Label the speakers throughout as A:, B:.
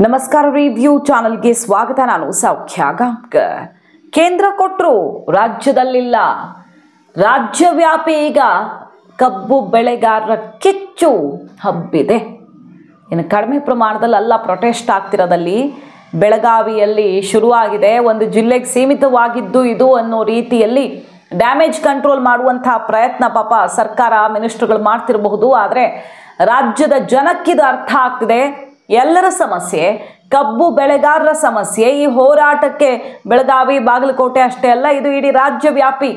A: ನಮಸ್ಕಾರ ರಿವ್ಯೂ ಚಾನೆಲ್ಗೆ ಸ್ವಾಗತ. ನಾನು ಸೌಖ್ಯ ಗಾಂವ್ಕರ್. ಕೇಂದ್ರ ಕೊಟ್ಟರು, ರಾಜ್ಯದಲ್ಲಿಲ್ಲ. ರಾಜ್ಯವ್ಯಾಪಿ ಈಗ ಕಬ್ಬು ಬೆಳೆಗಾರರ ಕಿಚ್ಚು ಹಬ್ಬಿದೆ. ಇನ್ನು ಕಡಿಮೆ ಪ್ರಮಾಣದಲ್ಲಿ ಅಲ್ಲ, ಪ್ರೊಟೆಸ್ಟ್ ಆಗ್ತಿರೋದಲ್ಲಿ ಬೆಳಗಾವಿಯಲ್ಲಿ ಶುರುವಾಗಿದೆ. ಒಂದು ಜಿಲ್ಲೆಗೆ ಸೀಮಿತವಾಗಿದ್ದು ಇದು ಅನ್ನೋ ರೀತಿಯಲ್ಲಿ ಡ್ಯಾಮೇಜ್ ಕಂಟ್ರೋಲ್ ಮಾಡುವಂತಹ ಪ್ರಯತ್ನ ಪಾಪ ಸರ್ಕಾರ ಮಿನಿಸ್ಟರ್ಗಳು ಮಾಡ್ತಿರಬಹುದು. ಆದರೆ ರಾಜ್ಯದ ಜನಕ್ಕಿದು ಅರ್ಥ ಆಗ್ತಿದೆ. ಎಲ್ಲರ ಸಮಸ್ಯೆ, ಕಬ್ಬು ಬೆಳೆಗಾರರ ಸಮಸ್ಯೆ. ಈ ಹೋರಾಟಕ್ಕೆ ಬೆಳಗಾವಿ, ಬಾಗಲಕೋಟೆ ಅಷ್ಟೇ ಅಲ್ಲ, ಇದು ಇಡೀ ರಾಜ್ಯವ್ಯಾಪಿ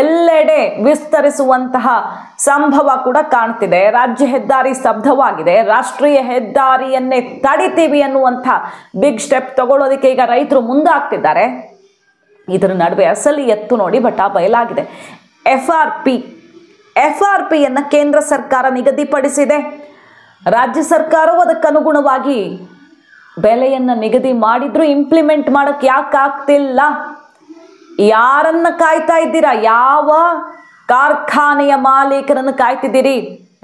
A: ಎಲ್ಲೆಡೆ ವಿಸ್ತರಿಸುವಂತಹ ಸಂಭವ ಕೂಡ ಕಾಣ್ತಿದೆ. ರಾಜ್ಯ ಹೆದ್ದಾರಿ ಸ್ತಬ್ಧವಾಗಿದೆ. ರಾಷ್ಟ್ರೀಯ ಹೆದ್ದಾರಿಯನ್ನೇ ತಡಿತೀವಿ ಅನ್ನುವಂಥ ಬಿಗ್ ಸ್ಟೆಪ್ ತಗೊಳ್ಳೋದಕ್ಕೆ ಈಗ ರೈತರು ಮುಂದಾಗ್ತಿದ್ದಾರೆ. ಇದರ ನಡುವೆ ಅಸಲಿ ಎತ್ತು ನೋಡಿ ಬಟ ಬಯಲಾಗಿದೆ. ಎಫ್ ಆರ್ ಪಿಯನ್ನು ಕೇಂದ್ರ ಸರ್ಕಾರ ನಿಗದಿಪಡಿಸಿದೆ. ರಾಜ್ಯ ಸರ್ಕಾರವು ಅದಕ್ಕನುಗುಣವಾಗಿ ಬೆಲೆಯನ್ನು ನಿಗದಿ ಮಾಡಿದ್ರು ಇಂಪ್ಲಿಮೆಂಟ್ ಮಾಡೋಕ್ಕೆ ಯಾಕೆ ಆಗ್ತಿಲ್ಲ? ಯಾರನ್ನ ಕಾಯ್ತಾ ಇದ್ದೀರಾ? ಯಾವ ಕಾರ್ಖಾನೆಯ ಮಾಲೀಕರನ್ನು ಕಾಯ್ತಿದ್ದೀರಿ?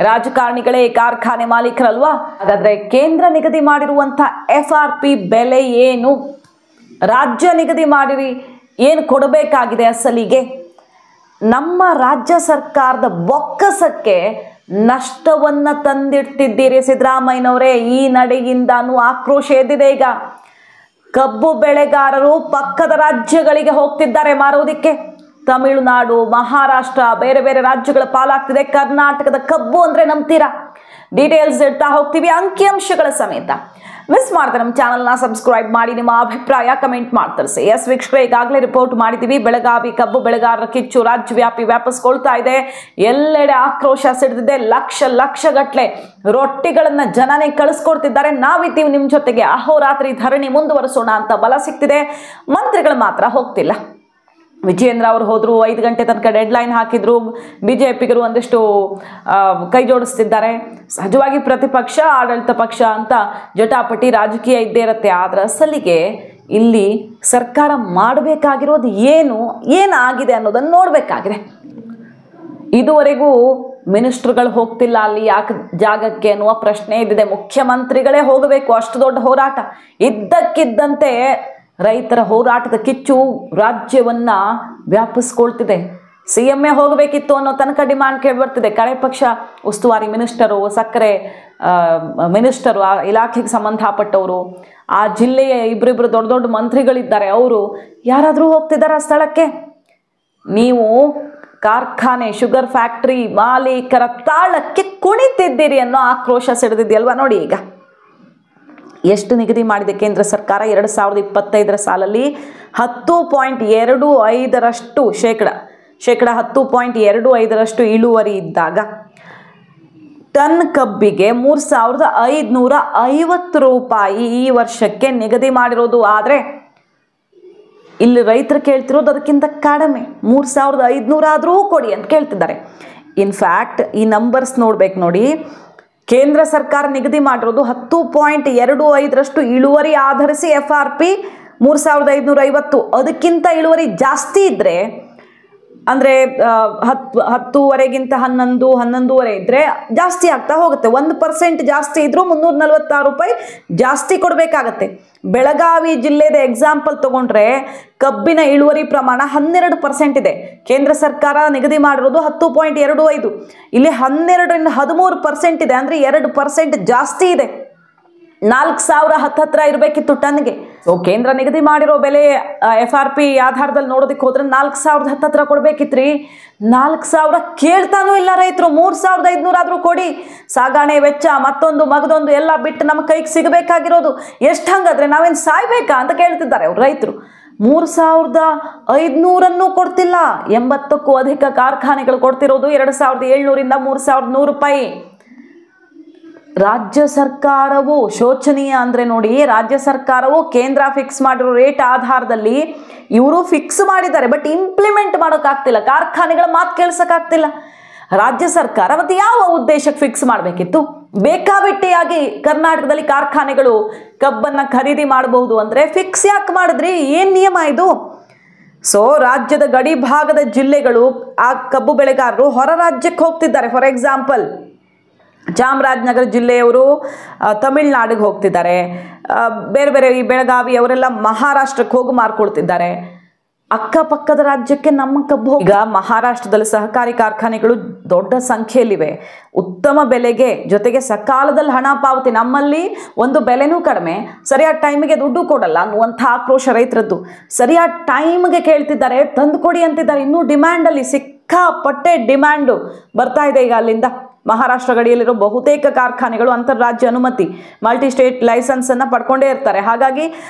A: ರಾಜಕಾರಣಿಗಳೇ ಕಾರ್ಖಾನೆ ಮಾಲೀಕರಲ್ವಾ? ಹಾಗಾದ್ರೆ ಕೇಂದ್ರ ನಿಗದಿ ಮಾಡಿರುವಂಥ FRP ಬೆಲೆ ಏನು? ರಾಜ್ಯ ನಿಗದಿ ಮಾಡಿರಿ, ಏನು ಕೊಡಬೇಕಾಗಿದೆ ಅಸಲಿಗೆ? ನಮ್ಮ ರಾಜ್ಯ ಸರ್ಕಾರದ ಬೊಕ್ಕಸಕ್ಕೆ ನಷ್ಟವನ್ನು ತಂದಿಡ್ತಿದ್ದೀರಿ ಸಿದ್ದರಾಮಯ್ಯನವರೇ. ಈ ನಡೆಯಿಂದಾನು ಆಕ್ರೋಶ ಎದ್ದಿದೆ. ಈಗ ಕಬ್ಬು ಬೆಳೆಗಾರರು ಪಕ್ಕದ ರಾಜ್ಯಗಳಿಗೆ ಹೋಗ್ತಿದ್ದಾರೆ ಮಾರೋದಿಕ್ಕೆ. ತಮಿಳುನಾಡು, ಮಹಾರಾಷ್ಟ್ರ, ಬೇರೆ ಬೇರೆ ರಾಜ್ಯಗಳ ಪಾಲಾಗ್ತಿದೆ. ಕರ್ನಾಟಕದ ಕಬ್ಬು ಅಂದರೆ ನಂಬ್ತೀರಾ? ಡೀಟೇಲ್ಸ್ ಇಡ್ತಾ ಹೋಗ್ತೀವಿ ಅಂಕಿಅಂಶಗಳ ಸಮೇತ. ಮಿಸ್ ಮಾಡಿದ್ರೆ ನಮ್ಮ ಚಾನಲ್ನ ಸಬ್ಸ್ಕ್ರೈಬ್ ಮಾಡಿ, ನಿಮ್ಮ ಅಭಿಪ್ರಾಯ ಕಮೆಂಟ್ ಮಾಡಿ ತಿಳಿಸಿ. ಎಸ್ ವೀಕ್ಷಕರೇ, ಈಗಾಗಲೇ ರಿಪೋರ್ಟ್ ಮಾಡಿದ್ದೀವಿ. ಬೆಳಗಾವಿ ಕಬ್ಬು ಬೆಳೆಗಾರರ ಕಿಚ್ಚು ರಾಜ್ಯವ್ಯಾಪಿ ವ್ಯಾಪಿಸ್ಕೊಳ್ತಾ ಇದೆ. ಎಲ್ಲೆಡೆ ಆಕ್ರೋಶ ಸಿಡಿದಿದೆ. ಲಕ್ಷ ಗಟ್ಟಲೆ ರೊಟ್ಟಿಗಳನ್ನು ಜನನೇ ಕಳಿಸ್ಕೊಡ್ತಿದ್ದಾರೆ. ನಾವಿದ್ದೀವಿ ನಿಮ್ಮ ಜೊತೆಗೆ, ಅಹೋರಾತ್ರಿ ಧರಣಿ ಮುಂದುವರಿಸೋಣ ಅಂತ ಬಲ ಸಿಗ್ತಿದೆ. ಮಂತ್ರಿಗಳು ಮಾತ್ರ ಹೋಗ್ತಿಲ್ಲ. ವಿಜಯೇಂದ್ರ ಅವರು ಹೋದರು, 5 ಗಂಟೆ ತನಕ ಡೆಡ್ಲೈನ್ ಹಾಕಿದ್ರು. BJPಗರು ಒಂದಿಷ್ಟು ಕೈ ಜೋಡಿಸ್ತಿದ್ದಾರೆ. ಸಹಜವಾಗಿ ಪ್ರತಿಪಕ್ಷ, ಆಡಳಿತ ಪಕ್ಷ ಅಂತ ಜಟಾಪಟಿ ರಾಜಕೀಯ ಇದ್ದೇ ಇರುತ್ತೆ. ಆದರೆ ಅಸಲಿಗೆ ಇಲ್ಲಿ ಸರ್ಕಾರ ಮಾಡಬೇಕಾಗಿರೋದು ಏನಾಗಿದೆ ಅನ್ನೋದನ್ನು ನೋಡಬೇಕಾಗಿದೆ. ಇದುವರೆಗೂ ಮಿನಿಸ್ಟ್ರುಗಳು ಹೋಗ್ತಿಲ್ಲ ಅಲ್ಲಿ ಯಾಕೆ ಜಾಗಕ್ಕೆ ಅನ್ನುವ ಪ್ರಶ್ನೆ ಇದ್ದಿದೆ. ಮುಖ್ಯಮಂತ್ರಿಗಳೇ ಹೋಗಬೇಕು. ಅಷ್ಟು ದೊಡ್ಡ ಹೋರಾಟ. ಇದ್ದಕ್ಕಿದ್ದಂತೆ ರೈತರ ಹೋರಾಟದ ಕಿಚ್ಚು ರಾಜ್ಯವನ್ನ ವ್ಯಾಪಿಸ್ಕೊಳ್ತಿದೆ. CM ಹೋಗಬೇಕಿತ್ತು ಅನ್ನೋ ತನಕ ಡಿಮಾಂಡ್ ಕೇಳಿಬರ್ತಿದೆ. ಕಡೆ ಪಕ್ಷ ಉಸ್ತುವಾರಿ ಮಿನಿಸ್ಟರು, ಸಕ್ಕರೆ ಮಿನಿಸ್ಟರು, ಆ ಇಲಾಖೆಗೆ ಸಂಬಂಧಪಟ್ಟವರು, ಆ ಜಿಲ್ಲೆಯ ಇಬ್ಬರಿಬ್ಬರು ದೊಡ್ಡ ದೊಡ್ಡ ಮಂತ್ರಿಗಳಿದ್ದಾರೆ, ಅವರು ಯಾರಾದರೂ ಹೋಗ್ತಿದ್ದಾರೆ ಆ ಸ್ಥಳಕ್ಕೆ? ನೀವು ಕಾರ್ಖಾನೆ, ಶುಗರ್ ಫ್ಯಾಕ್ಟ್ರಿ ಮಾಲೀಕರ ತಾಳಕ್ಕೆ ಕುಣಿತಿದ್ದೀರಿ ಅನ್ನೋ ಆಕ್ರೋಶ ಸಿಡಿದಿದೆಯಲ್ವಾ? ನೋಡಿ ಈಗ ಎಷ್ಟು ನಿಗದಿ ಮಾಡಿದೆ ಕೇಂದ್ರ ಸರ್ಕಾರ. 2025 ಸಾಲಲ್ಲಿ 10.25% ಶೇಕಡ 10.25% ಇಳುವರಿ ಇದ್ದಾಗ ಟನ್ ಕಬ್ಬಿಗೆ 3,550 ರೂಪಾಯಿ ಈ ವರ್ಷಕ್ಕೆ ನಿಗದಿ ಮಾಡಿರೋದು. ಆದರೆ ಇಲ್ಲಿ ರೈತರು ಕೇಳ್ತಿರೋದು ಅದಕ್ಕಿಂತ ಕಡಿಮೆ. 3,500 ಆದರೂ ಕೊಡಿ ಅಂತ ಕೇಳ್ತಿದ್ದಾರೆ. ಇನ್ಫ್ಯಾಕ್ಟ್ ಈ ನಂಬರ್ಸ್ ನೋಡ್ಬೇಕು ನೋಡಿ. ಕೇಂದ್ರ ಸರ್ಕಾರ ನಿಗದಿ ಮಾಡಿರೋದು 10.25% ಇಳುವರಿ ಆಧರಿಸಿ FRP 3,550. ಅದಕ್ಕಿಂತ ಇಳುವರಿ ಜಾಸ್ತಿ ಇದ್ದರೆ, ಅಂದರೆ 10ವರೆಗಿಂತ 11 ಇದ್ದರೆ ಜಾಸ್ತಿ ಆಗ್ತಾ ಹೋಗುತ್ತೆ. 1% ಜಾಸ್ತಿ ಇದ್ರೂ 346 ರೂಪಾಯಿ ಜಾಸ್ತಿ ಕೊಡಬೇಕಾಗತ್ತೆ. ಬೆಳಗಾವಿ ಜಿಲ್ಲೆದ ಎಕ್ಸಾಂಪಲ್ ತಗೊಂಡ್ರೆ ಕಬ್ಬಿನ ಇಳುವರಿ ಪ್ರಮಾಣ 12% ಇದೆ. ಕೇಂದ್ರ ಸರ್ಕಾರ ನಿಗದಿ ಮಾಡಿರೋದು 10.25. ಇಲ್ಲಿ 12ರಿಂದ 13% ಇದೆ. ಅಂದರೆ 2% ಜಾಸ್ತಿ ಇದೆ. 4,000 ಹತ್ತಿರ ಇರಬೇಕಿತ್ತು ಟನ್ಗೆ. ಸೊ ಕೇಂದ್ರ ನಿಗದಿ ಮಾಡಿರೋ ಬೆಲೆ FRP ಆಧಾರದಲ್ಲಿ ನೋಡೋದಕ್ಕೆ ಹೋದ್ರೆ 4,000 ಹತ್ತಿರ ಕೊಡ್ಬೇಕಿತ್ರಿ. 4,000 ಕೇಳ್ತಾನೂ ಇಲ್ಲ ರೈತರು. 3,500 ಆದರೂ ಕೊಡಿ. ಸಾಗಾಣೆ ವೆಚ್ಚ, ಮತ್ತೊಂದು ಮಗದೊಂದು ಎಲ್ಲ ಬಿಟ್ಟು ನಮ್ಮ ಕೈಗೆ ಸಿಗಬೇಕಾಗಿರೋದು ಎಷ್ಟು? ಹಂಗಾದ್ರೆ ನಾವೇನು ಸಾಯ್ಬೇಕಾ ಅಂತ ಕೇಳ್ತಿದ್ದಾರೆ ಅವ್ರು ರೈತರು. 3,500 ಕೊಡ್ತಿಲ್ಲ. 80ಕ್ಕೂ ಅಧಿಕ ಕಾರ್ಖಾನೆಗಳು ಕೊಡ್ತಿರೋದು 2,700ರಿಂದ 3,100 ರೂಪಾಯಿ. ರಾಜ್ಯ ಸರ್ಕಾರವು ಶೋಚನೀಯ. ಅಂದರೆ ನೋಡಿ, ರಾಜ್ಯ ಸರ್ಕಾರವು ಕೇಂದ್ರ ಫಿಕ್ಸ್ ಮಾಡಿರೋ ರೇಟ್ ಆಧಾರದಲ್ಲಿ ಇವರು ಫಿಕ್ಸ್ ಮಾಡಿದ್ದಾರೆ. ಬಟ್ ಇಂಪ್ಲಿಮೆಂಟ್ ಮಾಡೋಕ್ಕಾಗ್ತಿಲ್ಲ. ಕಾರ್ಖಾನೆಗಳ ಮಾತು ಕೇಳಿಸೋಕ್ಕಾಗ್ತಿಲ್ಲ. ರಾಜ್ಯ ಸರ್ಕಾರ ಮತ್ತು ಯಾವ ಉದ್ದೇಶಕ್ಕೆ ಫಿಕ್ಸ್ ಮಾಡಬೇಕಿತ್ತು? ಬೇಕಾಬಿಟ್ಟಿಯಾಗಿ ಕರ್ನಾಟಕದಲ್ಲಿ ಕಾರ್ಖಾನೆಗಳು ಕಬ್ಬನ್ನು ಖರೀದಿ ಮಾಡಬಹುದು ಅಂದರೆ ಫಿಕ್ಸ್ ಯಾಕೆ ಮಾಡಿದ್ರಿ? ಏನು ನಿಯಮ ಇದು? ಸೊ ರಾಜ್ಯದ ಗಡಿ ಭಾಗದ ಜಿಲ್ಲೆಗಳು ಆ ಕಬ್ಬು ಬೆಳೆಗಾರರು ಹೊರ ರಾಜ್ಯಕ್ಕೆ ಹೋಗ್ತಿದ್ದಾರೆ. ಫಾರ್ ಎಕ್ಸಾಂಪಲ್ ಚಾಮರಾಜನಗರ ಜಿಲ್ಲೆಯವರು ತಮಿಳ್ನಾಡಿಗೆ ಹೋಗ್ತಿದ್ದಾರೆ, ಬೇರೆ ಬೇರೆ ಈ ಬೆಳಗಾವಿ ಅವರೆಲ್ಲ ಮಹಾರಾಷ್ಟ್ರಕ್ಕೆ ಹೋಗಿ ಮಾರ್ಕೊಳ್ತಿದ್ದಾರೆ. ಅಕ್ಕಪಕ್ಕದ ರಾಜ್ಯಕ್ಕೆ ನಮ್ಮ ಕಬ್ಬು ಈಗ ಮಹಾರಾಷ್ಟ್ರದಲ್ಲಿ ಸಹಕಾರಿ ಕಾರ್ಖಾನೆಗಳು ದೊಡ್ಡ ಸಂಖ್ಯೆಯಲ್ಲಿವೆ, ಉತ್ತಮ ಬೆಲೆಗೆ, ಜೊತೆಗೆ ಸಕಾಲದಲ್ಲಿ ಹಣ ಪಾವತಿ. ನಮ್ಮಲ್ಲಿ ಒಂದು ಬೆಲೆನೂ ಕಡಿಮೆ, ಸರಿಯಾದ ಟೈಮಿಗೆ ದುಡ್ಡು ಕೊಡಲ್ಲ ಅನ್ನುವಂಥ ಆಕ್ರೋಶ ರೈತರದ್ದು. ಸರಿಯಾದ ಟೈಮ್ಗೆ ಕೇಳ್ತಿದ್ದಾರೆ, ತಂದು ಕೊಡಿ ಅಂತಿದ್ದಾರೆ. ಇನ್ನೂ ಡಿಮ್ಯಾಂಡಲ್ಲಿ ಸಿಕ್ಕಾಪಟ್ಟೆ ಡಿಮ್ಯಾಂಡು ಬರ್ತಾ ಇದೆ. ಈಗ ಅಲ್ಲಿಂದ ಮಹಾರಾಷ್ಟ್ರ ಗಡಿಯಲ್ಲಿರೋ ಬಹುತೇಕ ಕಾರ್ಖಾನೆಗಳು ಅಂತಾರಾಜ್ಯ ಅನುಮತಿ, ಮಲ್ಟಿ ಸ್ಟೇಟ್ ಲೈಸೆನ್ಸನ್ನು ಪಡ್ಕೊಂಡೇ ಇರ್ತಾರೆ. ಹಾಗಾಗಿ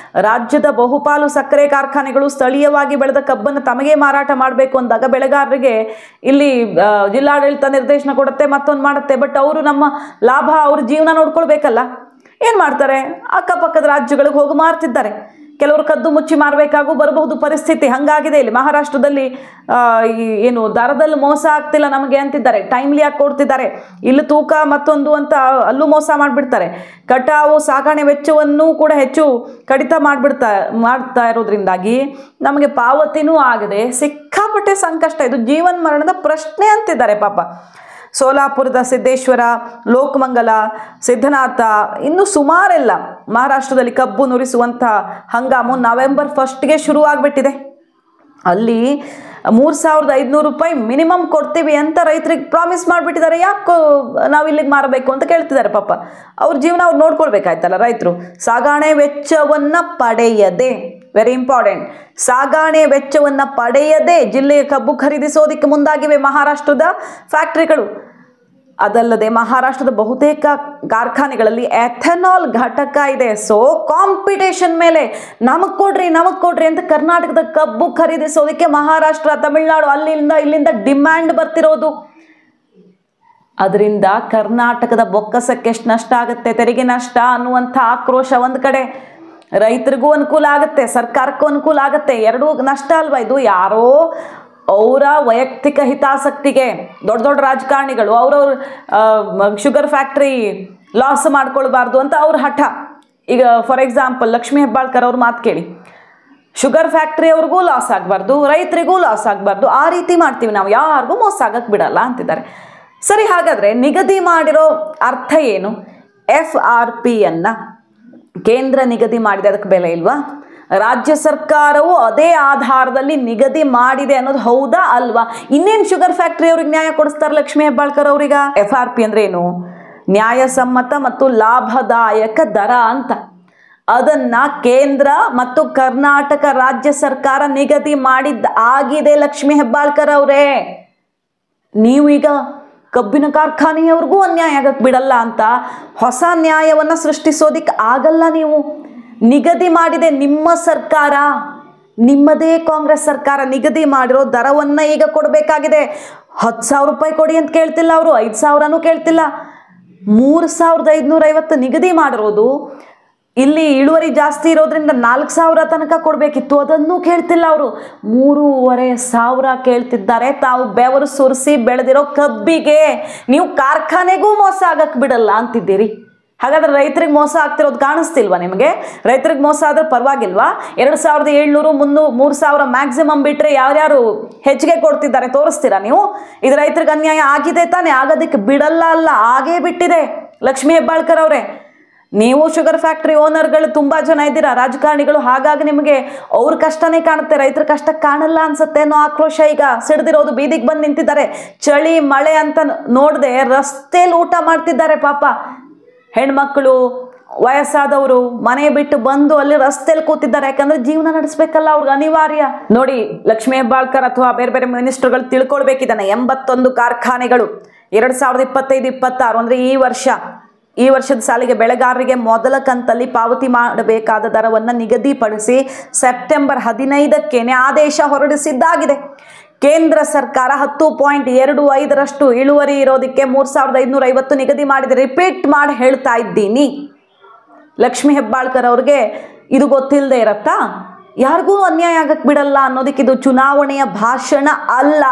A: ರಾಜ್ಯದ ಬಹುಪಾಲು ಸಕ್ಕರೆ ಕಾರ್ಖಾನೆಗಳು ಸ್ಥಳೀಯವಾಗಿ ಬೆಳೆದ ಕಬ್ಬನ್ನು ತಮಗೆ ಮಾರಾಟ ಮಾಡಬೇಕು ಅಂದಾಗ ಬೆಳೆಗಾರರಿಗೆ ಇಲ್ಲಿ ಜಿಲ್ಲಾಡಳಿತ ನಿರ್ದೇಶನ ಕೊಡುತ್ತೆ, ಮತ್ತೊಂದು ಮಾಡುತ್ತೆ. ಬಟ್ ಅವರು ನಮ್ಮ ಲಾಭ, ಅವ್ರ ಜೀವನ ನೋಡ್ಕೊಳ್ಬೇಕಲ್ಲ. ಏನು ಮಾಡ್ತಾರೆ, ಅಕ್ಕಪಕ್ಕದ ರಾಜ್ಯಗಳಿಗೆ ಹೋಗಿ ಮಾರ್ತಿದ್ದಾರೆ. ಕೆಲವರು ಕದ್ದು ಮುಚ್ಚಿ ಮಾರಬೇಕಾಗೂ ಬರಬಹುದು ಪರಿಸ್ಥಿತಿ. ಹಾಗಾಗಿದೆ ಇಲ್ಲಿ ಮಹಾರಾಷ್ಟ್ರದಲ್ಲಿ. ಏನು ದರದಲ್ಲಿ ಮೋಸ ಆಗ್ತಿಲ್ಲ ನಮಗೆ ಅಂತಿದ್ದಾರೆ, ಟೈಮ್ಲಿ ಆಗಿ ಕೊಡ್ತಿದ್ದಾರೆ. ಇಲ್ಲಿ ತೂಕ ಮತ್ತೊಂದು ಅಂತ ಅಲ್ಲೂ ಮೋಸ ಮಾಡಿಬಿಡ್ತಾರೆ. ಕಟಾವು ಸಾಗಣೆ ವೆಚ್ಚವನ್ನು ಕೂಡ ಹೆಚ್ಚು ಕಡಿತ ಮಾಡ್ತಾ ಇರೋದ್ರಿಂದಾಗಿ ನಮಗೆ ಪಾವತಿನೂ ಆಗದೆ ಸಿಕ್ಕಾಪಟ್ಟೆ ಸಂಕಷ್ಟ. ಇದು ಜೀವನ ಮರಣದ ಪ್ರಶ್ನೆ ಅಂತಿದ್ದಾರೆ ಪಾಪ. ಸೋಲಾಪುರದ ಸಿದ್ದೇಶ್ವರ, ಲೋಕಮಂಗಲ, ಸಿದ್ಧನಾಥ, ಇನ್ನು ಸುಮಾರೆಲ್ಲ ಮಹಾರಾಷ್ಟ್ರದಲ್ಲಿ ಕಬ್ಬು ನುರಿಸುವಂಥ ಹಂಗಾಮು ನವೆಂಬರ್ 1ಗೆ ಶುರುವಾಗ್ಬಿಟ್ಟಿದೆ. ಅಲ್ಲಿ 3,500 ರೂಪಾಯಿ ಮಿನಿಮಮ್ ಕೊಡ್ತೀವಿ ಅಂತ ರೈತರಿಗೆ ಪ್ರಾಮಿಸ್ ಮಾಡಿಬಿಟ್ಟಿದ್ದಾರೆ. ಯಾಕೆ ನಾವು ಇಲ್ಲಿಗೆ ಮಾರಬೇಕು ಅಂತ ಕೇಳ್ತಿದ್ದಾರೆ ಪಾಪ. ಅವ್ರ ಜೀವನ ಅವ್ರು ನೋಡ್ಕೊಳ್ಬೇಕಾಯ್ತಲ್ಲ ರೈತರು. ಸಾಗಾಣೆ ವೆಚ್ಚವನ್ನು ಪಡೆಯದೆ, ವೆರಿ ಇಂಪಾರ್ಟೆಂಟ್, ಸಾಗಾಣೆ ವೆಚ್ಚವನ್ನು ಪಡೆಯದೆ ಜಿಲ್ಲೆಯ ಕಬ್ಬು ಖರೀದಿಸೋದಕ್ಕೆ ಮುಂದಾಗಿವೆ ಮಹಾರಾಷ್ಟ್ರದ ಫ್ಯಾಕ್ಟ್ರಿಗಳು. ಅದಲ್ಲದೆ ಮಹಾರಾಷ್ಟ್ರದ ಬಹುತೇಕ ಕಾರ್ಖಾನೆಗಳಲ್ಲಿ ಎಥೆನಾಲ್ ಘಟಕ ಇದೆ. ಸೊ ಕಾಂಪಿಟೇಷನ್ ಮೇಲೆ ನಮಗೆ ಕೊಡ್ರಿ ಅಂತ ಕರ್ನಾಟಕದ ಕಬ್ಬು ಖರೀದಿಸೋದಕ್ಕೆ ಮಹಾರಾಷ್ಟ್ರ, ತಮಿಳುನಾಡು, ಇಲ್ಲಿಂದ ಡಿಮ್ಯಾಂಡ್ ಬರ್ತಿರೋದು. ಅದರಿಂದ ಕರ್ನಾಟಕದ ಬೊಕ್ಕಸಕ್ಕೆ ಎಷ್ಟು ನಷ್ಟ ಆಗುತ್ತೆ, ತೆರಿಗೆ ನಷ್ಟ ಅನ್ನುವಂಥ ಆಕ್ರೋಶ ಒಂದು ಕಡೆ. ರೈತರಿಗೂ ಅನುಕೂಲ ಆಗುತ್ತೆ, ಸರ್ಕಾರಕ್ಕೂ ಅನುಕೂಲ ಆಗುತ್ತೆ, ಎರಡೂ ನಷ್ಟ ಅಲ್ವಾ ಇದು. ಯಾರೋ ಅವರ ವೈಯಕ್ತಿಕ ಹಿತಾಸಕ್ತಿಗೆ ದೊಡ್ಡ ದೊಡ್ಡ ರಾಜಕಾರಣಿಗಳು ಅವ್ರವ್ರ ಶುಗರ್ ಫ್ಯಾಕ್ಟ್ರಿ ಲಾಸ್ ಮಾಡ್ಕೊಳ್ಬಾರ್ದು ಅಂತ ಅವ್ರ ಹಠ. ಈಗ ಫಾರ್ ಎಕ್ಸಾಂಪಲ್ ಲಕ್ಷ್ಮೀ ಹೆಬ್ಬಾಳ್ಕರ್ ಅವ್ರ ಮಾತು ಕೇಳಿ, ಶುಗರ್ ಫ್ಯಾಕ್ಟ್ರಿ ಅವ್ರಿಗೂ ಲಾಸ್ ಆಗಬಾರ್ದು, ರೈತರಿಗೂ ಲಾಸ್ ಆಗಬಾರ್ದು, ಆ ರೀತಿ ಮಾಡ್ತೀವಿ ನಾವು, ಯಾರಿಗೂ ಮೋಸ ಆಗಕ್ಕೆ ಬಿಡಲ್ಲ ಅಂತಿದ್ದಾರೆ. ಸರಿ, ಹಾಗಾದರೆ ನಿಗದಿ ಮಾಡಿರೋ ಅರ್ಥ ಏನು? FRPಯನ್ನು ಕೇಂದ್ರ ನಿಗದಿ ಮಾಡಿದೆ, ಅದಕ್ಕೆ ಬೆಲೆ ಇಲ್ವಾ? ರಾಜ್ಯ ಸರ್ಕಾರವು ಅದೇ ಆಧಾರದಲ್ಲಿ ನಿಗದಿ ಮಾಡಿದೆ ಅನ್ನೋದು ಹೌದಾ ಅಲ್ವಾ? ಇನ್ನೇನು ಶುಗರ್ ಫ್ಯಾಕ್ಟ್ರಿ ಅವ್ರಿಗೆ ನ್ಯಾಯ ಕೊಡಿಸ್ತಾರೆ ಲಕ್ಷ್ಮೀ ಹೆಬ್ಬಾಳ್ಕರ್ ಅವ್ರಿಗೆ? FRP ಅಂದ್ರೆ ಏನು? ನ್ಯಾಯಸಮ್ಮತ ಮತ್ತು ಲಾಭದಾಯಕ ದರ ಅಂತ. ಅದನ್ನ ಕೇಂದ್ರ ಮತ್ತು ಕರ್ನಾಟಕ ರಾಜ್ಯ ಸರ್ಕಾರ ನಿಗದಿ ಆಗಿದೆ ಲಕ್ಷ್ಮೀ ಹೆಬ್ಬಾಳ್ಕರ್ ಅವರೇ. ನೀವು ಈಗ ಕಬ್ಬಿನ ಕಾರ್ಖಾನೆಯವ್ರಿಗೂ ಅನ್ಯಾಯ ಆಗಕ್ಕೆ ಬಿಡಲ್ಲ ಅಂತ ಹೊಸ ನ್ಯಾಯವನ್ನು ಸೃಷ್ಟಿಸೋದಿಕ್ಕೆ ಆಗಲ್ಲ. ನೀವು ನಿಗದಿ ಮಾಡಿದೆ ನಿಮ್ಮ ಸರ್ಕಾರ, ನಿಮ್ಮದೇ ಕಾಂಗ್ರೆಸ್ ಸರ್ಕಾರ ನಿಗದಿ ಮಾಡಿರೋ ದರವನ್ನು ಈಗ ಕೊಡಬೇಕಾಗಿದೆ. 10,000 ರೂಪಾಯಿ ಕೊಡಿ ಅಂತ ಕೇಳ್ತಿಲ್ಲ ಅವರು, 5,000ನೂ ಕೇಳ್ತಿಲ್ಲ, 3,550 ನಿಗದಿ ಮಾಡಿರೋದು. ಇಲ್ಲಿ ಇಳುವರಿ ಜಾಸ್ತಿ ಇರೋದ್ರಿಂದ 4,000 ತನಕ ಕೊಡಬೇಕಿತ್ತು, ಅದನ್ನೂ ಕೇಳ್ತಿಲ್ಲ ಅವರು. 3,500 ಕೇಳ್ತಿದ್ದಾರೆ. ತಾವು ಬೆವರು ಸುರಿಸಿ ಬೆಳೆದಿರೋ ಕಬ್ಬಿಗೆ ನೀವು ಕಾರ್ಖಾನೆಗೂ ಮೋಸ ಆಗಕ್ಕೆ ಬಿಡಲ್ಲ ಅಂತಿದ್ದೀರಿ. ಹಾಗಾದ್ರೆ ರೈತರಿಗೆ ಮೋಸ ಆಗ್ತಿರೋದು ಕಾಣಿಸ್ತಿಲ್ವಾ ನಿಮಗೆ? ರೈತರಿಗೆ ಮೋಸ ಆದ್ರೆ ಪರವಾಗಿಲ್ವಾ? 2,700, 3,000 ಮ್ಯಾಕ್ಸಿಮಮ್ ಬಿಟ್ಟರೆ ಯಾರ್ಯಾರು ಹೆಚ್ಚಿಗೆ ಕೊಡ್ತಿದ್ದಾರೆ ತೋರಿಸ್ತೀರಾ ನೀವು? ಇದು ರೈತರಿಗೆ ಅನ್ಯಾಯ ಆಗಿದೆ ತಾನೇ? ಆಗೋದಕ್ಕೆ ಬಿಡಲ್ಲ ಅಲ್ಲ, ಆಗೇ ಬಿಟ್ಟಿದೆ ಲಕ್ಷ್ಮೀ ಹೆಬ್ಬಾಳ್ಕರ್ ಅವರೇ. ನೀವು ಶುಗರ್ ಫ್ಯಾಕ್ಟ್ರಿ ಓನರ್ಗಳು ತುಂಬ ಜನ ಇದ್ದೀರಾ, ರಾಜಕಾರಣಿಗಳು. ಹಾಗಾಗಿ ನಿಮಗೆ ಅವ್ರ ಕಷ್ಟನೇ ಕಾಣುತ್ತೆ, ರೈತರ ಕಷ್ಟ ಕಾಣಲ್ಲ ಅನ್ಸುತ್ತೆ ಅನ್ನೋ ಆಕ್ರೋಶ ಈಗ ಸಿಡ್ದಿರೋದು. ಬೀದಿಗೆ ಬಂದು ನಿಂತಿದ್ದಾರೆ. ಚಳಿ ಮಳೆ ಅಂತ ನೋಡದೆ ರಸ್ತೆಯಲ್ಲಿ ಊಟ ಮಾಡ್ತಿದ್ದಾರೆ ಪಾಪ. ಹೆಣ್ಮಕ್ಳು, ವಯಸ್ಸಾದವರು ಮನೆ ಬಿಟ್ಟು ಬಂದು ಅಲ್ಲಿ ರಸ್ತೆಯಲ್ಲಿ ಕೂತಿದ್ದಾರೆ. ಯಾಕಂದ್ರೆ ಜೀವನ ನಡೆಸಬೇಕಲ್ಲ, ಅವ್ರಿಗೆ ಅನಿವಾರ್ಯ. ನೋಡಿ, ಲಕ್ಷ್ಮೀ ಹೆಬ್ಬಾಳ್ಕರ್ ಅಥವಾ ಬೇರೆ ಬೇರೆ ಮಿನಿಸ್ಟರ್ಗಳು ತಿಳ್ಕೊಳ್ಬೇಕಿದ್ದಾನೆ. 81 ಕಾರ್ಖಾನೆಗಳು 2025-26 ಅಂದ್ರೆ ಈ ವರ್ಷದ ಸಾಲಿಗೆ ಬೆಳೆಗಾರರಿಗೆ ಮೊದಲ ಕಂತಲ್ಲಿ ಪಾವತಿ ಮಾಡಬೇಕಾದ ದರವನ್ನು ನಿಗದಿಪಡಿಸಿ ಸೆಪ್ಟೆಂಬರ್ 15ಕ್ಕೇನೆ ಆದೇಶ ಹೊರಡಿಸಿದ್ದಾಗಿದೆ. ಕೇಂದ್ರ ಸರ್ಕಾರ 10.25% ಇಳುವರಿ ಇರೋದಕ್ಕೆ 3,550 ನಿಗದಿ ಮಾಡಿದೆ. ರಿಪೀಟ್ ಮಾಡಿ ಹೇಳ್ತಾ ಇದ್ದೀನಿ, ಲಕ್ಷ್ಮೀ ಹೆಬ್ಬಾಳ್ಕರ್ ಅವ್ರಿಗೆ ಇದು ಗೊತ್ತಿಲ್ಲದೆ ಇರತ್ತಾ? ಯಾರಿಗೂ ಅನ್ಯಾಯ ಆಗಕ್ಕೆ ಬಿಡಲ್ಲ ಅನ್ನೋದಕ್ಕೆ ಇದು ಚುನಾವಣೆಯ ಭಾಷಣ ಅಲ್ಲ,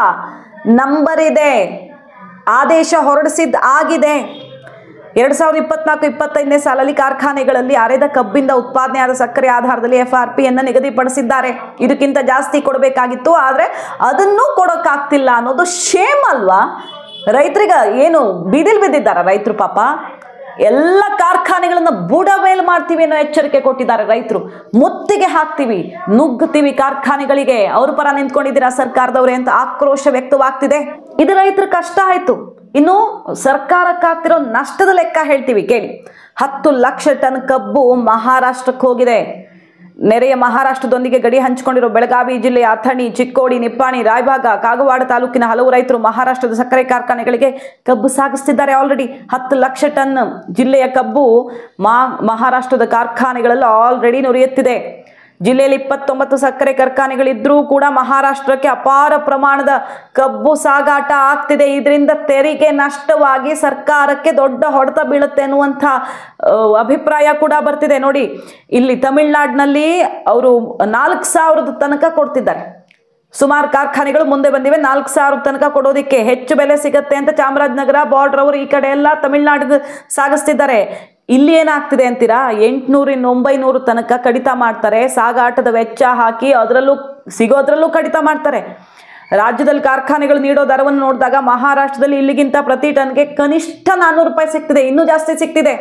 A: ನಂಬರ್ ಇದೆ, ಆದೇಶ ಆಗಿದೆ. 2024-25ನೇ ಸಾಲಲ್ಲಿ ಕಾರ್ಖಾನೆಗಳಲ್ಲಿ ಅರೆದ ಕಬ್ಬಿಂದ ಉತ್ಪಾದನೆಯಾದ ಸಕ್ಕರೆ ಆಧಾರದಲ್ಲಿ FRPಯನ್ನು ನಿಗದಿಪಡಿಸಿದ್ದಾರೆ. ಇದಕ್ಕಿಂತ ಜಾಸ್ತಿ ಕೊಡಬೇಕಾಗಿತ್ತು, ಆದರೆ ಅದನ್ನೂ ಕೊಡೋಕ್ಕಾಗ್ತಿಲ್ಲ ಅನ್ನೋದು ಶೇಮ್ ಅಲ್ವಾ? ರೈತರಿಗೆ ಏನು ಬೀದಿಲ್ ಬಿದ್ದಿದ್ದಾರೆ ರೈತರು ಪಾಪ. ಎಲ್ಲ ಕಾರ್ಖಾನೆಗಳನ್ನ ಬುಡಮೇಲ್ ಮಾಡ್ತೀವಿ ಅನ್ನೋ ಎಚ್ಚರಿಕೆ ಕೊಟ್ಟಿದ್ದಾರೆ ರೈತರು. ಮುತ್ತಿಗೆ ಹಾಕ್ತೀವಿ, ನುಗ್ಗುತ್ತೀವಿ ಕಾರ್ಖಾನೆಗಳಿಗೆ. ಅವ್ರ ಪರ ನಿಂತ್ಕೊಂಡಿದ್ದೀರಾ ಸರ್ಕಾರದವ್ರೆ ಅಂತ ಆಕ್ರೋಶ ವ್ಯಕ್ತವಾಗ್ತಿದೆ. ಇದು ರೈತರ ಕಷ್ಟ ಆಯ್ತು. ಇನ್ನು ಸರ್ಕಾರಕ್ಕಾಗ್ತಿರೋ ನಷ್ಟದ ಲೆಕ್ಕ ಹೇಳ್ತೀವಿ ಕೇಳಿ. 10 ಲಕ್ಷ ಟನ್ ಕಬ್ಬು ಮಹಾರಾಷ್ಟ್ರಕ್ಕೆ ಹೋಗಿದೆ. ನೆರೆಯ ಮಹಾರಾಷ್ಟ್ರದೊಂದಿಗೆ ಗಡಿ ಹಂಚಿಕೊಂಡಿರೋ ಬೆಳಗಾವಿ ಜಿಲ್ಲೆಯ ಅಥಣಿ, ಚಿಕ್ಕೋಡಿ, ನಿಪ್ಪಾಣಿ, ರಾಯಬಾಗ, ಕಾಗವಾಡ ತಾಲೂಕಿನ ಹಲವು ರೈತರು ಮಹಾರಾಷ್ಟ್ರದ ಸಕ್ಕರೆ ಕಾರ್ಖಾನೆಗಳಿಗೆ ಕಬ್ಬು ಸಾಗಿಸ್ತಿದ್ದಾರೆ. ಆಲ್ರೆಡಿ 10 ಲಕ್ಷ ಟನ್ ಜಿಲ್ಲೆಯ ಕಬ್ಬು ಮಹಾರಾಷ್ಟ್ರದ ಕಾರ್ಖಾನೆಗಳಲ್ಲಿ ಆಲ್ರೆಡಿ ನುರಿಯುತ್ತಿದೆ. ಜಿಲ್ಲೆಯಲ್ಲಿ 29 ಸಕ್ಕರೆ ಕಾರ್ಖಾನೆಗಳಿದ್ರೂ ಕೂಡ ಮಹಾರಾಷ್ಟ್ರಕ್ಕೆ ಅಪಾರ ಪ್ರಮಾಣದ ಕಬ್ಬು ಸಾಗಾಟ ಆಗ್ತಿದೆ. ಇದರಿಂದ ತೆರಿಗೆ ನಷ್ಟವಾಗಿ ಸರ್ಕಾರಕ್ಕೆ ದೊಡ್ಡ ಹೊಡೆತ ಬೀಳುತ್ತೆ ಅನ್ನುವಂಥ ಅಭಿಪ್ರಾಯ ಕೂಡ ಬರ್ತಿದೆ. ನೋಡಿ, ಇಲ್ಲಿ ತಮಿಳ್ನಾಡಿನಲ್ಲಿ ಅವರು 4,000 ತನಕ ಕೊಡ್ತಿದ್ದಾರೆ. ಸುಮಾರು ಕಾರ್ಖಾನೆಗಳು ಮುಂದೆ ಬಂದಿವೆ 4,000 ತನಕ ಕೊಡೋದಿಕ್ಕೆ. ಹೆಚ್ಚು ಬೆಲೆ ಸಿಗತ್ತೆ ಅಂತ ಚಾಮರಾಜನಗರ ಬಾರ್ಡರ್ ಅವರು ಈ ಕಡೆ ಎಲ್ಲ ತಮಿಳ್ನಾಡಿಗೆ ಸಾಗಿಸ್ತಿದ್ದಾರೆ. ಇಲ್ಲಿ ಏನಾಗ್ತಿದೆ ಅಂತೀರಾ, 800-900 ತನಕ ಕಡಿತ ಮಾಡ್ತಾರೆ. ಸಾಗಾಟದ ವೆಚ್ಚ ಹಾಕಿ ಸಿಗೋದ್ರಲ್ಲೂ ಕಡಿತ ಮಾಡ್ತಾರೆ. ರಾಜ್ಯದಲ್ಲಿ ಕಾರ್ಖಾನೆಗಳು ನೀಡೋ ದರವನ್ನು ನೋಡಿದಾಗ ಮಹಾರಾಷ್ಟ್ರದಲ್ಲಿ ಇಲ್ಲಿಗಿಂತ ಪ್ರತಿ ಟನ್ಗೆ ಕನಿಷ್ಠ 400 ರೂಪಾಯಿ ಸಿಗ್ತಿದೆ, ಇನ್ನೂ ಜಾಸ್ತಿ ಸಿಗ್ತಿದೆ.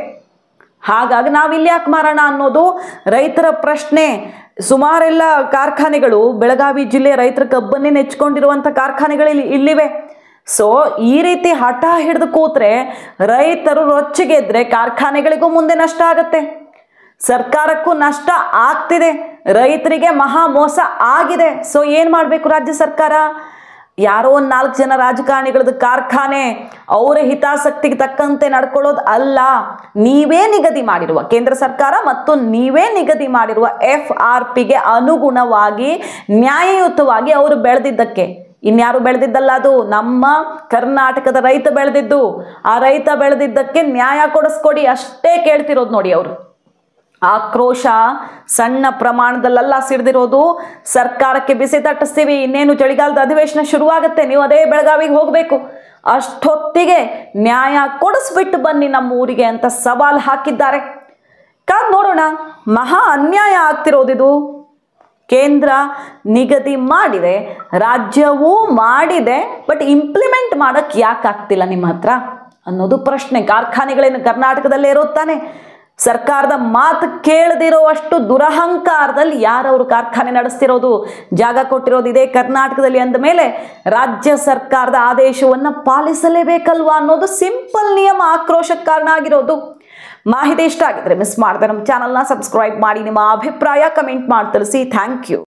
A: ಹಾಗಾಗಿ ನಾವಿಲ್ಲಿ ಯಾಕೆ ಮಾರೋಣ ಅನ್ನೋದು ರೈತರ ಪ್ರಶ್ನೆ. ಸುಮಾರೆಲ್ಲ ಕಾರ್ಖಾನೆಗಳು ಬೆಳಗಾವಿ ಜಿಲ್ಲೆಯ ರೈತರ ಕಬ್ಬನ್ನೇ ನೆಚ್ಕೊಂಡಿರುವಂಥ ಕಾರ್ಖಾನೆಗಳು ಇಲ್ಲಿವೆ. ಸೊ ಈ ರೀತಿ ಹಠ ಹಿಡಿದು ಕೂತ್ರೆ ರೈತರು ರೊಚ್ಚಿಗೆದ್ರೆ ಕಾರ್ಖಾನೆಗಳಿಗೂ ಮುಂದೆ ನಷ್ಟ ಆಗತ್ತೆ, ಸರ್ಕಾರಕ್ಕೂ ನಷ್ಟ ಆಗ್ತಿದೆ, ರೈತರಿಗೆ ಮಹಾ ಮೋಸ ಆಗಿದೆ. ಸೊ ಏನು ಮಾಡಬೇಕು ರಾಜ್ಯ ಸರ್ಕಾರ? ಯಾರೋ ಒಂದು 4 ಜನ ರಾಜಕಾರಣಿಗಳದ್ದು ಕಾರ್ಖಾನೆ ಅವರ ಹಿತಾಸಕ್ತಿಗೆ ತಕ್ಕಂತೆ ನಡ್ಕೊಳ್ಳೋದು ಅಲ್ಲ. ನೀವೇ ನಿಗದಿ ಮಾಡಿರುವ ಕೇಂದ್ರ ಸರ್ಕಾರ ಮತ್ತು ನೀವೇ ನಿಗದಿ ಮಾಡಿರುವ FRPಗೆ ಅನುಗುಣವಾಗಿ ನ್ಯಾಯಯುತವಾಗಿ ಅವರು ಬೆಳೆದಿದ್ದಕ್ಕೆ, ಇನ್ಯಾರು ಬೆಳೆದಿದ್ದಲ್ಲ, ಅದು ನಮ್ಮ ಕರ್ನಾಟಕದ ರೈತ ಬೆಳೆದಿದ್ದು. ಆ ರೈತ ಬೆಳೆದಿದ್ದಕ್ಕೆ ನ್ಯಾಯ ಕೊಡಿಸ್ಕೊಡಿ ಅಷ್ಟೇ ಕೇಳ್ತಿರೋದು. ನೋಡಿ, ಅವರು ಆಕ್ರೋಶ ಸಣ್ಣ ಪ್ರಮಾಣದಲ್ಲೆಲ್ಲ ಸಿಡ್ದಿರೋದು. ಸರ್ಕಾರಕ್ಕೆ ಬಿಸಿ ತಟ್ಟಿಸ್ತೀವಿ, ಇನ್ನೇನು ಚಳಿಗಾಲದ ಅಧಿವೇಶನ ಶುರುವಾಗುತ್ತೆ, ನೀವು ಅದೇ ಬೆಳಗಾವಿಗೆ ಹೋಗಬೇಕು, ಅಷ್ಟೊತ್ತಿಗೆ ನ್ಯಾಯ ಕೊಡಿಸ್ಬಿಟ್ಟು ಬನ್ನಿ ನಮ್ಮ ಊರಿಗೆ ಅಂತ ಸವಾಲು ಹಾಕಿದ್ದಾರೆ. ಕಾದ್ ನೋಡೋಣ. ಮಹಾ ಅನ್ಯಾಯ ಆಗ್ತಿರೋದಿದು. ಕೇಂದ್ರ ನಿಗದಿ ಮಾಡಿದೆ, ರಾಜ್ಯವೂ ಮಾಡಿದೆ, ಬಟ್ ಇಂಪ್ಲಿಮೆಂಟ್ ಮಾಡೋಕ್ಕೆ ಯಾಕೆ ಆಗ್ತಿಲ್ಲ ನಿಮ್ಮ ಹತ್ರ ಅನ್ನೋದು ಪ್ರಶ್ನೆ. ಕಾರ್ಖಾನೆಗಳೇನು ಕರ್ನಾಟಕದಲ್ಲೇ ಇರುತ್ತಾನೆ? ಸರ್ಕಾರದ ಮಾತು ಕೇಳದಿರೋ ಅಷ್ಟು ದುರಹಂಕಾರದಲ್ಲಿ ಯಾರವರು ಕಾರ್ಖಾನೆ ನಡೆಸ್ತಿರೋದು, ಜಾಗ ಕೊಟ್ಟಿರೋದು ಇದೇ ಕರ್ನಾಟಕದಲ್ಲಿ ಅಂದ ಮೇಲೆ ರಾಜ್ಯ ಸರ್ಕಾರದ ಆದೇಶವನ್ನು ಪಾಲಿಸಲೇಬೇಕಲ್ವಾ ಅನ್ನೋದು ಸಿಂಪಲ್ ನಿಯಮ. ಆಕ್ರೋಶಕ್ಕೆ ಕಾರಣ ಆಗಿರೋದು. ಮಾಹಿತಿ ಇಷ್ಟ ಆಗಿದ್ರೆ ಮಿಸ್ ಮಾಡದೆ ನಮ್ಮ ಚಾನಲ್ನ ಸಬ್ಸ್ಕ್ರೈಬ್ ಮಾಡಿ. ನಿಮ್ಮ ಅಭಿಪ್ರಾಯ ಕಮೆಂಟ್ ಮಾಡಿ ತಿಳಿಸಿ. Thank you.